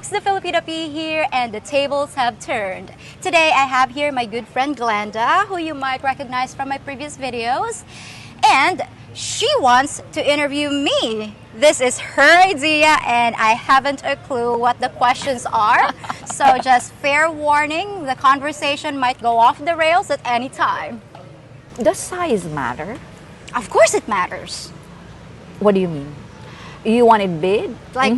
folks, the Filipina Pea here, and the tables have turned. Today I have here my good friend Glenda, who you might recognize from my previous videos, and she wants to interview me. This is her idea and I haven't a clue what the questions are. So just fair warning, the conversation might go off the rails at any time. Does size matter? Of course it matters. What do you mean? You want it big? Like,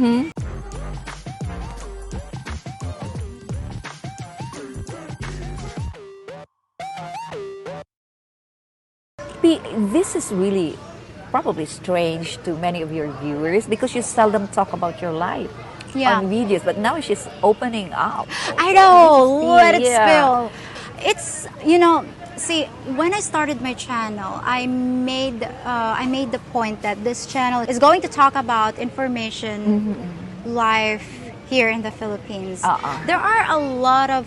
This is really probably strange to many of your viewers because you seldom talk about your life on videos, but now she's opening up. I know, let it Yeah. spill. It's, see, when I started my channel, I made the point that this channel is going to talk about information, life here in the Philippines. There are a lot of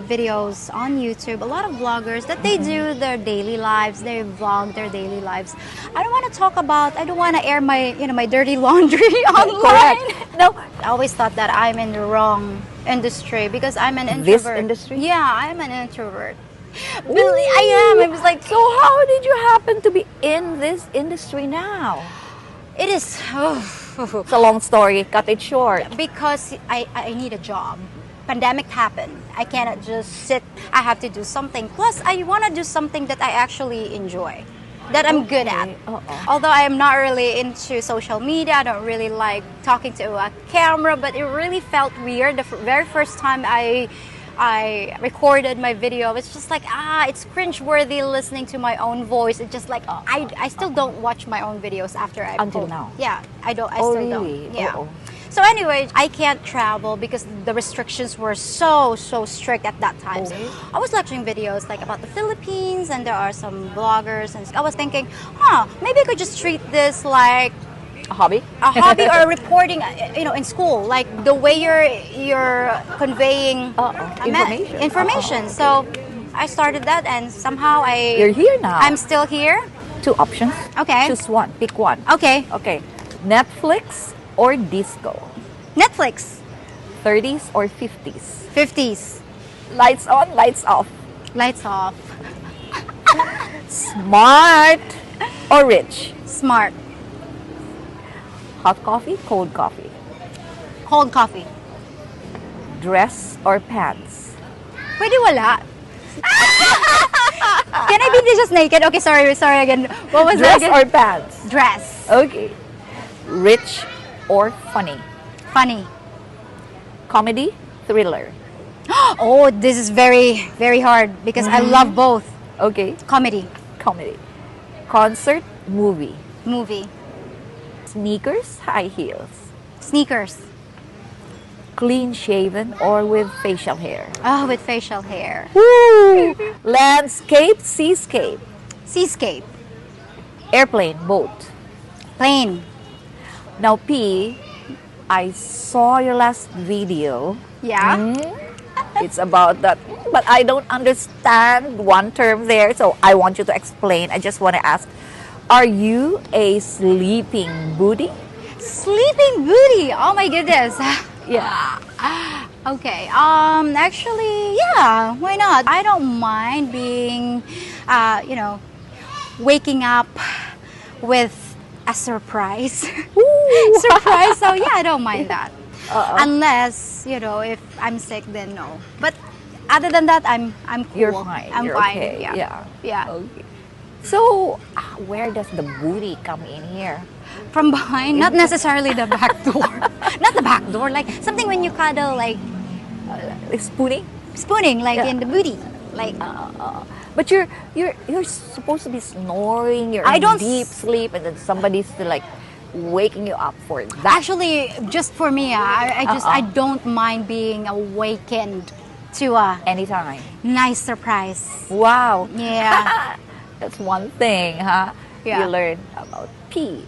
videos on YouTube, a lot of vloggers that they do their daily lives, they vlog their daily lives. I don't want to air my, my dirty laundry online. Correct. No, I always thought that I'm in the wrong industry because I'm an introvert. This industry? Yeah, I'm an introvert. Really, I am. I was like, so how did you happen to be in this industry now? it is It's a long story. Cut it short. because I need a job. Pandemic happened. I cannot just sit. I have to do something. Plus, I want to do something that I actually enjoy, that I'm good at. Although I am not really into social media, I don't really like talking to a camera, but it really felt weird the very first time I recorded my video. It's just like, it's cringe-worthy listening to my own voice. It's just like, I still don't watch my own videos after I Until post. now? Yeah, I still really? don't. Yeah. So anyway, I can't travel because the restrictions were so strict at that time. So I was watching videos like about the Philippines, and there are some bloggers, and I was thinking, maybe I could just treat this like A hobby? a hobby or reporting, in school, like the way you're conveying information. So I started that, and somehow You're here now. I'm still here. Two options. Okay. Choose one. Pick one. Okay. Okay. Netflix or disco? Netflix. 30s or 50s? 50s. Lights on, lights off. Lights off. Smart or rich? Smart. Hot coffee, cold coffee? Cold coffee. Dress or pants? Pwede wala. Can I be just naked? Okay, sorry again. What was Dress that or again? pants? Dress. Okay. Rich or funny? Funny. Comedy, thriller? Oh, this is very, very hard because I love both. Okay. Comedy. Comedy. Concert, movie? Movie. Sneakers, high heels? Sneakers. Clean shaven or with facial hair? Oh, with facial hair. Woo! Landscape, seascape? Seascape. Airplane, boat? Plane. Now, P, I saw your last video. Yeah. It's about that, but I don't understand one term there, so I want you to explain. I just want to ask, are you a sleeping booty? Sleeping booty. Oh my goodness. Yeah. Okay. Actually, yeah. Why not? I don't mind being, waking up with a surprise. Surprise. So yeah, I don't mind that. Unless, if I'm sick, then no. But other than that, I'm cool. You're fine. I'm You're fine. okay. Yeah. Okay. So, where does the booty come in here? From behind, not necessarily the back door. Not the back door, like something when you cuddle, like Spooning? spooning, like in the booty, like. But you're supposed to be snoring. You're I in don't deep sleep, and then somebody's like waking you up for that. Actually, just for me, I don't mind being awakened to a Anytime. nice surprise. Wow. Yeah. That's one thing, huh? Yeah. You learn about P.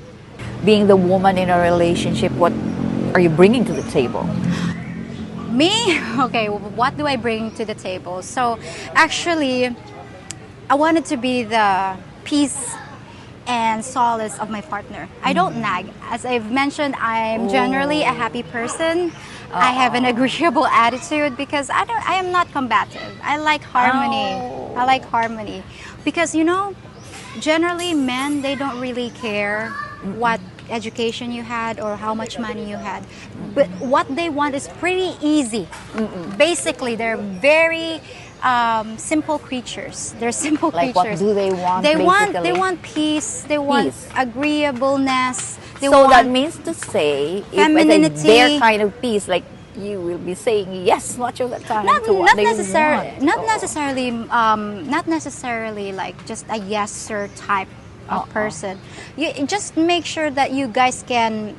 Being the woman in a relationship, what are you bringing to the table? Me? Okay, what do I bring to the table? So, actually, I wanted to be the peace and solace of my partner. I don't nag. As I've mentioned, I'm generally a happy person. I have an agreeable attitude because I am not combative. I like harmony. I like harmony. Because generally men, they don't really care what education you had or how much money you had. But what they want is pretty easy. Basically, they're very simple creatures. They're simple Like creatures. what do they want? They basically? want peace. They want Peace. agreeableness. They So want that means to say, if femininity. their kind of peace, like you will be saying yes much of the time to what they want. Not necessarily like just a yes sir type of person. You just make sure that you guys can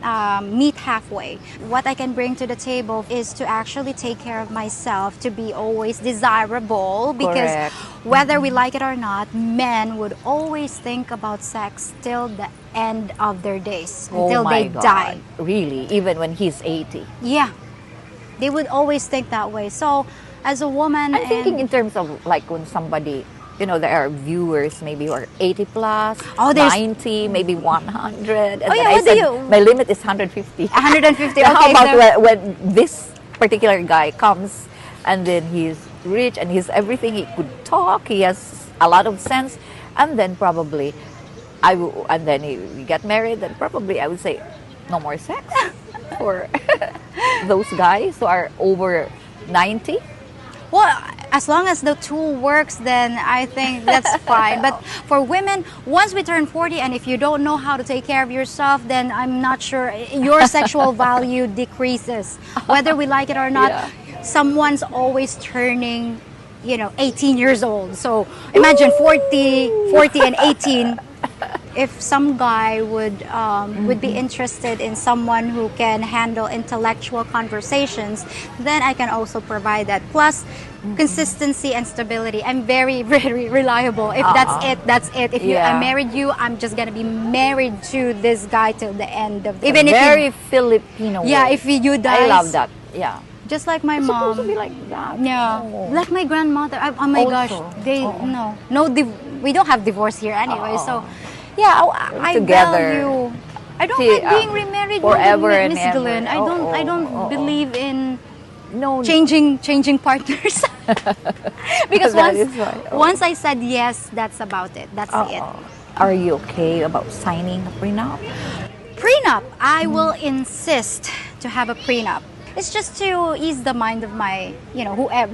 meet halfway. What I can bring to the table is to actually take care of myself, to be always desirable, because Correct. whether we like it or not, men would always think about sex till the end of their days, until Oh my they God. die. Really? Even when he's 80? Yeah, they would always think that way. So as a woman, I'm thinking in terms of like when somebody, there are viewers maybe who are 80 plus, Oh, there's- 90, maybe 100. And Oh, then yeah, I what do said, you- my limit is 150. 150. How Okay, about so- when this particular guy comes and then he's rich and he's everything, he could talk, he has a lot of sense, and then probably and then he get married, then probably I would say no more sex for those guys who are over 90. Well, as long as the tool works, then I think that's fine. But for women, once we turn 40, and if you don't know how to take care of yourself, then I'm not sure your sexual value decreases. Whether we like it or not, someone's always turning, 18 years old. So imagine 40 and 18. If some guy would be interested in someone who can handle intellectual conversations, then I can also provide that. Plus, consistency and stability. I'm very, very reliable. If that's it, that's it. If I married you, I'm just gonna be married to this guy till the end of. Even if Very Filipino. yeah, way. if you die, I love that. Yeah. just like my It's supposed to mom. be like that. Yeah, Oh. like my grandmother. Oh my gosh, Also. they we don't have divorce here anyway. So, We're I together. value. I don't See, like being remarried. forever and Miss ever. Glenn. I don't believe in No, changing partners. Because That is right. once I said yes, that's about it. That's it. Are you okay about signing a prenup? Prenup. I will insist to have a prenup. It's just to ease the mind of my, whoever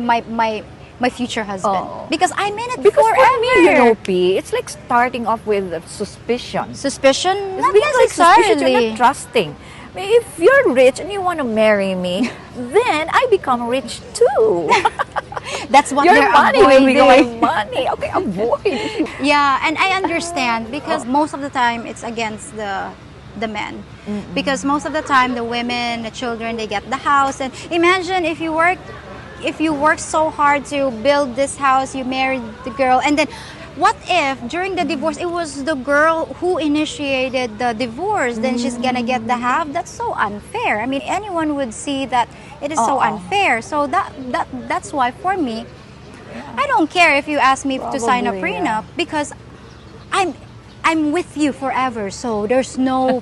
my future husband, because I'm in it Because forever. for me, P, it's like starting off with suspicion. Suspicion? It's Not being like suspicious, you're necessarily. not trusting. I mean, if you're rich and you want to marry me, then I become rich too. That's what Your they're money will avoiding. become my money. Okay, avoid. Yeah, and I understand because most of the time it's against the men. Because most of the time the women, the children, they get the house. And imagine if you work so hard to build this house, you married the girl, and then what if during the divorce it was the girl who initiated the divorce, then she's gonna get the half? That's so unfair. I mean, anyone would see that it is so unfair. So that's why for me, I don't care if you ask me to sign a Probably, prenup because I'm with you forever. So there's no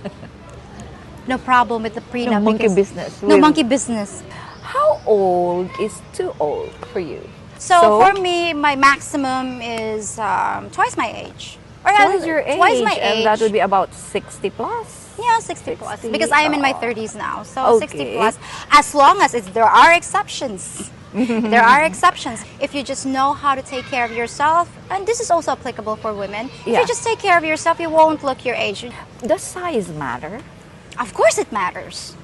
problem with the prenup. No monkey because- business No with- monkey business. How old is too old for you? So for me, my maximum is twice my age. Or Twice your age, Twice my and age. that would be about 60 plus. Yeah, 60 plus. 60, Because I am in my 30s now. So 60 plus. As long as there are exceptions. There are exceptions. If you just know how to take care of yourself, and this is also applicable for women, if Yeah. you just take care of yourself, you won't look your age. Does size matter? Of course it matters.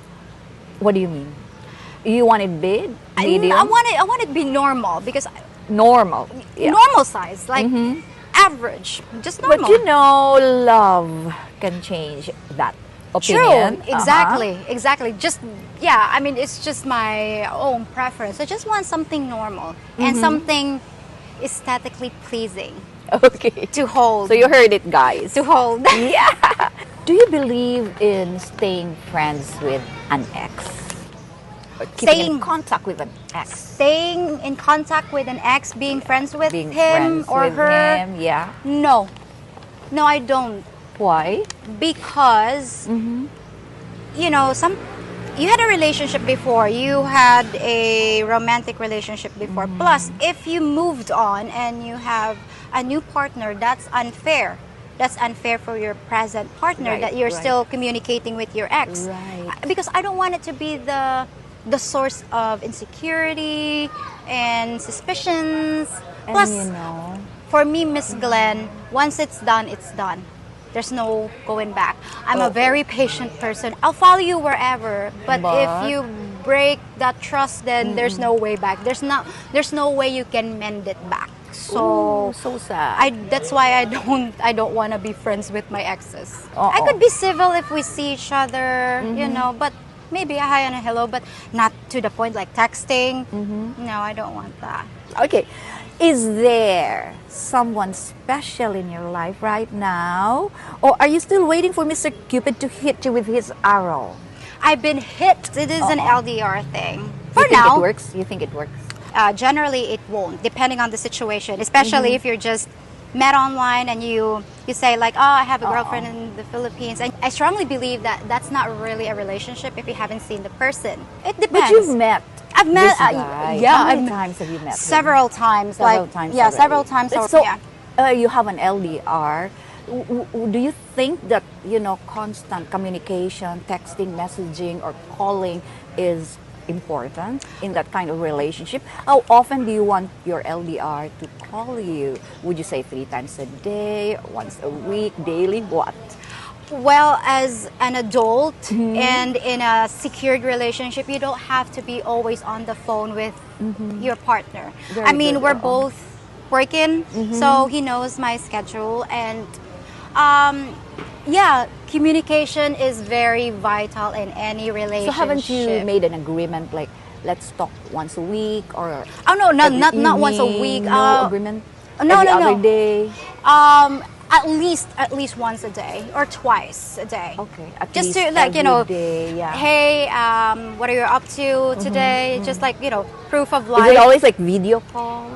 What do you mean? You want it big, medium, I want it to be normal because normal? Yeah. normal size, like average, just normal. But love can change that opinion. True, exactly. Just I mean, it's just my own preference. I just want something normal and something aesthetically pleasing Okay. to hold. So you heard it, guys. to hold. Yeah. Do you believe in staying friends with an ex? Or keeping in contact with an ex? Staying in contact with an ex, being friends with Being him friends or with her. him, yeah. No, I don't. Why? Because you know, you had a relationship before, you had a romantic relationship before, plus if you moved on and you have a new partner, that's unfair. That's unfair for your present partner, Right, that you're right. still communicating with your ex. Right. Because I don't want it to be the source of insecurity and suspicions. And Plus, you know, for me, Miss Glenn, once it's done, it's done. There's no going back. I'm a very patient person. I'll follow you wherever, but But- if you break that trust, then there's no way back. There's no way you can mend it back. So so sad. that's why I don't want to be friends with my exes. Uh-oh. I could be civil if we see each other, you know, but maybe a hi and a hello, but not to the point like texting. No, I don't want that. Okay. Is there someone special in your life right now? Or are you still waiting for Mr. Cupid to hit you with his arrow? I've been hit. It is an LDR thing. For You think now, it works? You think it works? generally it won't, depending on the situation. Especially if you're just met online and you say like, oh, I have a girlfriend in the Philippines. And I strongly believe that that's not really a relationship if you haven't seen the person. It depends. But you've met. I've met, this guy. yeah, How many I've- times have you met him? several times. Several like, times yeah, already. several times. So, Yeah. you have an LDR. Do you think that, you know, constant communication, texting, messaging, or calling is important in that kind of relationship? How often do you want your LDR to call you? Would you say 3 times a day, once a week, daily? What? Well, as an adult and in a secured relationship, you don't have to be always on the phone with your partner. Very I mean, good. we're both working, so he knows my schedule. And yeah, communication is very vital in any relationship. So haven't you made an agreement like, let's talk once a week, or Oh no, every not once a evening? week. No agreement. no, Every no, no. other day. At least once a day or twice a day. Okay, at Just least to like, you every know, day, yeah. hey, what are you up to today? Just like, you know, proof of Is life. it always like video call?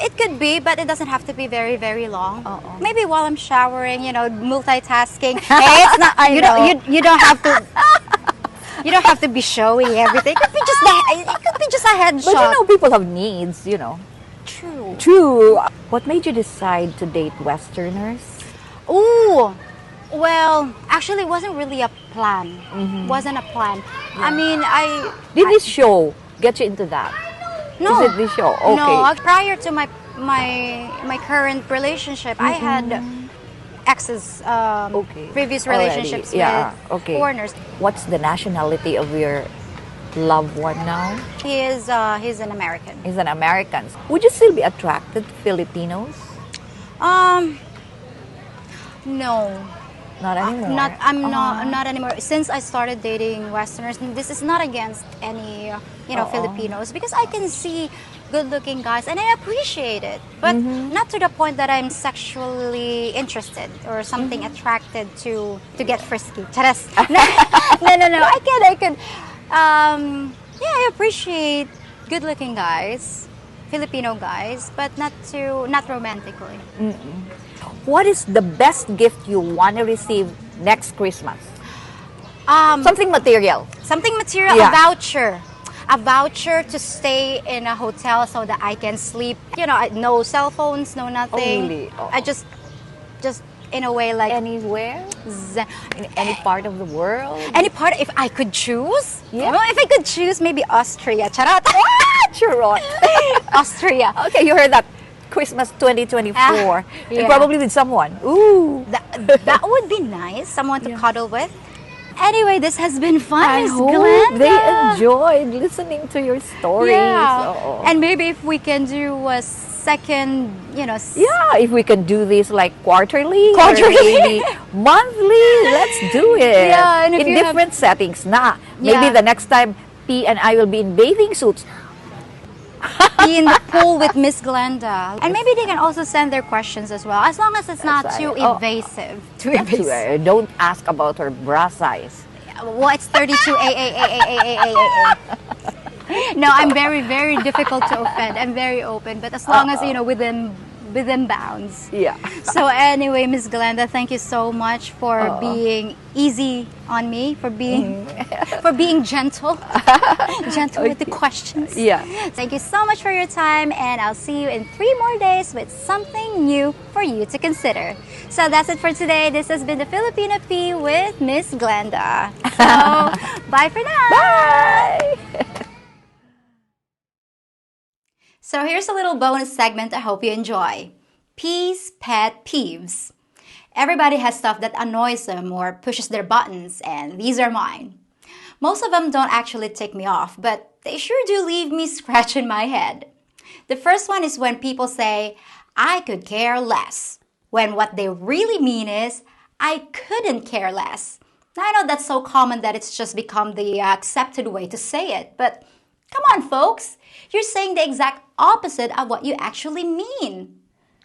It could be, but it doesn't have to be very, very long. Uh-oh. Maybe while I'm showering, you know, multitasking. Hey, it's not. I know. You don't have to. You don't have to be showing everything. It could be just a headshot. But you know, people have needs, you know. True. True. What made you decide to date Westerners? Ooh, well, actually, it wasn't really a plan. Wasn't a plan. I mean, Did this show get you into that? no. Is it this show? Okay. No, prior to my current relationship, I had exes, previous Already. relationships Yeah, with okay. foreigners. What's the nationality of your loved one now? He's an American. He's an American. Would you still be attracted to Filipinos? No. Not anymore. I'm not anymore. Since I started dating Westerners, and this is not against any, Filipinos, because I can see good-looking guys and I appreciate it, but not to the point that I'm sexually interested or something attracted to get frisky. Charas. No. I can. Yeah, I appreciate good-looking guys, Filipino guys, but not romantically. What is the best gift you want to receive next Christmas? Something material. Something material, Yeah. a voucher to stay in a hotel so that I can sleep. You know, no cell phones, no nothing. really? Oh. I just in a way like Anywhere? In any part of the world? any part. If I could choose, Yeah. well, if I could choose, maybe Austria. Charat. Charot. Austria. Okay, you heard that. Christmas 2024. And yeah. probably with someone. Ooh. That would be nice. Someone to cuddle with. Anyway, this has been fun, I Miss hope Glenda. they enjoyed listening to your stories. Yeah. Oo. And maybe if we can do a second, Yeah, if we can do this like quarterly, Quarterly. or maybe monthly, let's do it. Yeah, and if in you have- different settings. Maybe Yeah. the next time P and I will be in bathing suits. be in the pool with Miss Glenda. And maybe they can also send their questions as well, as long as it's not That's too right. Oh. evasive. Too evasive. Don't ask about her bra size. Well, it's 32 A. No, I'm very, very difficult to offend. I'm very open, but as long as, within within bounds. Yeah. So anyway, Miss Glenda, thank you so much for being easy on me, for being gentle, gentle with the questions. Yeah. Thank you so much for your time, and I'll see you in 3 more days with something new for you to consider. So that's it for today. This has been the Filipina Pea with Miss Glenda. So bye for now. Bye. So here's a little bonus segment I hope you enjoy. Pea's Pet Peeves. Everybody has stuff that annoys them or pushes their buttons, and these are mine. Most of them don't actually tick me off, but they sure do leave me scratching my head. The first one is when people say, I could care less, when what they really mean is, I couldn't care less. Now, I know that's so common that it's just become the accepted way to say it, but come on, folks. You're saying the exact opposite of what you actually mean.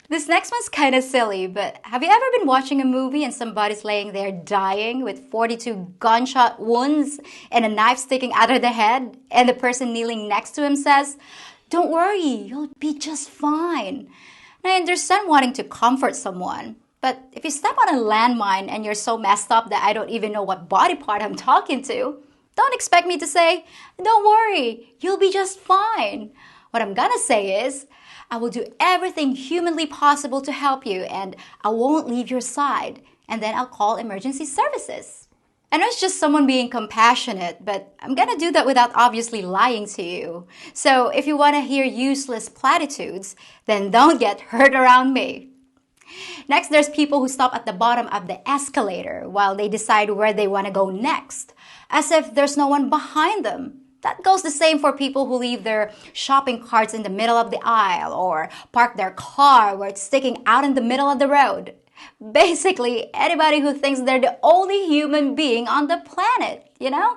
This next one's kind of silly, but have you ever been watching a movie and somebody's laying there dying with 42 gunshot wounds and a knife sticking out of the head, and the person kneeling next to him says, don't worry, you'll be just fine. Now, I understand wanting to comfort someone, but if you step on a landmine and you're so messed up that I don't even know what body part I'm talking to, don't expect me to say, don't worry, you'll be just fine. What I'm gonna say is, I will do everything humanly possible to help you, and I won't leave your side, and then I'll call emergency services. I know it's just someone being compassionate, but I'm gonna do that without obviously lying to you. So if you wanna hear useless platitudes, then don't get hurt around me. Next, there's people who stop at the bottom of the escalator while they decide where they wanna go next, as if there's no one behind them. That goes the same for people who leave their shopping carts in the middle of the aisle or park their car where it's sticking out in the middle of the road. Basically, anybody who thinks they're the only human being on the planet, you know?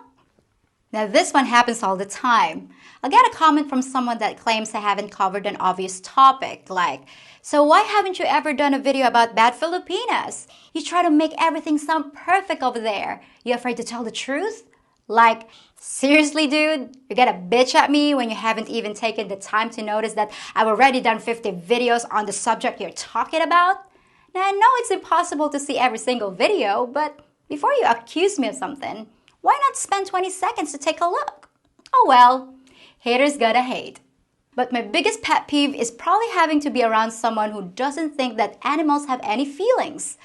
Now, this one happens all the time. I'll get a comment from someone that claims I haven't covered an obvious topic, like, so why haven't you ever done a video about bad Filipinas? You try to make everything sound perfect over there. You afraid to tell the truth? Like, seriously, dude? You're gonna bitch at me when you haven't even taken the time to notice that I've already done 50 videos on the subject you're talking about? Now, I know it's impossible to see every single video, but before you accuse me of something, why not spend 20 seconds to take a look? Oh well, haters gotta hate. But my biggest pet peeve is probably having to be around someone who doesn't think that animals have any feelings.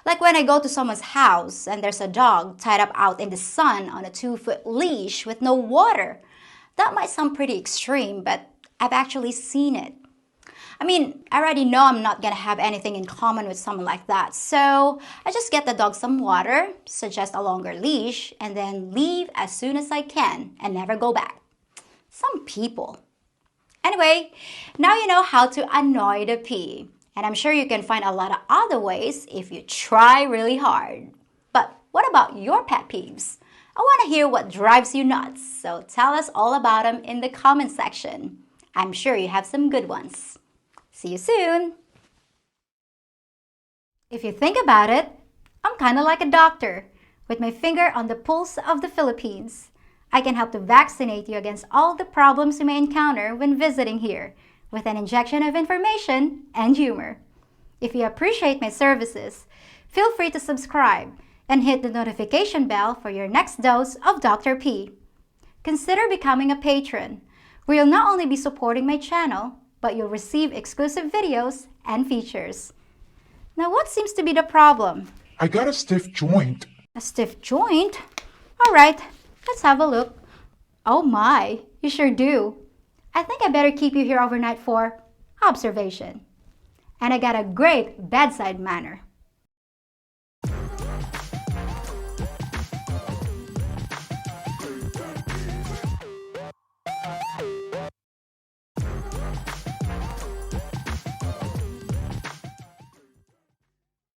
Like when I go to someone's house and there's a dog tied up out in the sun on a 2-foot leash with no water. That might sound pretty extreme, but I've actually seen it. I mean, I already know I'm not gonna have anything in common with someone like that, so I just get the dog some water, suggest a longer leash, and then leave as soon as I can and never go back. Some people. Anyway, now you know how to annoy the pea. And I'm sure you can find a lot of other ways if you try really hard. But what about your pet peeves? I want to hear what drives you nuts, so tell us all about them in the comment section. I'm sure you have some good ones. See you soon! If you think about it, I'm kind of like a doctor, with my finger on the pulse of the Philippines. I can help to vaccinate you against all the problems you may encounter when visiting here, with an injection of information and humor. If you appreciate my services, feel free to subscribe and hit the notification bell for your next dose of Dr. P. Consider becoming a patron, where you'll not only be supporting my channel, but you'll receive exclusive videos and features. Now, what seems to be the problem? I got a stiff joint. A stiff joint? All right, let's have a look. Oh my, you sure do. I think I better keep you here overnight for observation. And I got a great bedside manner.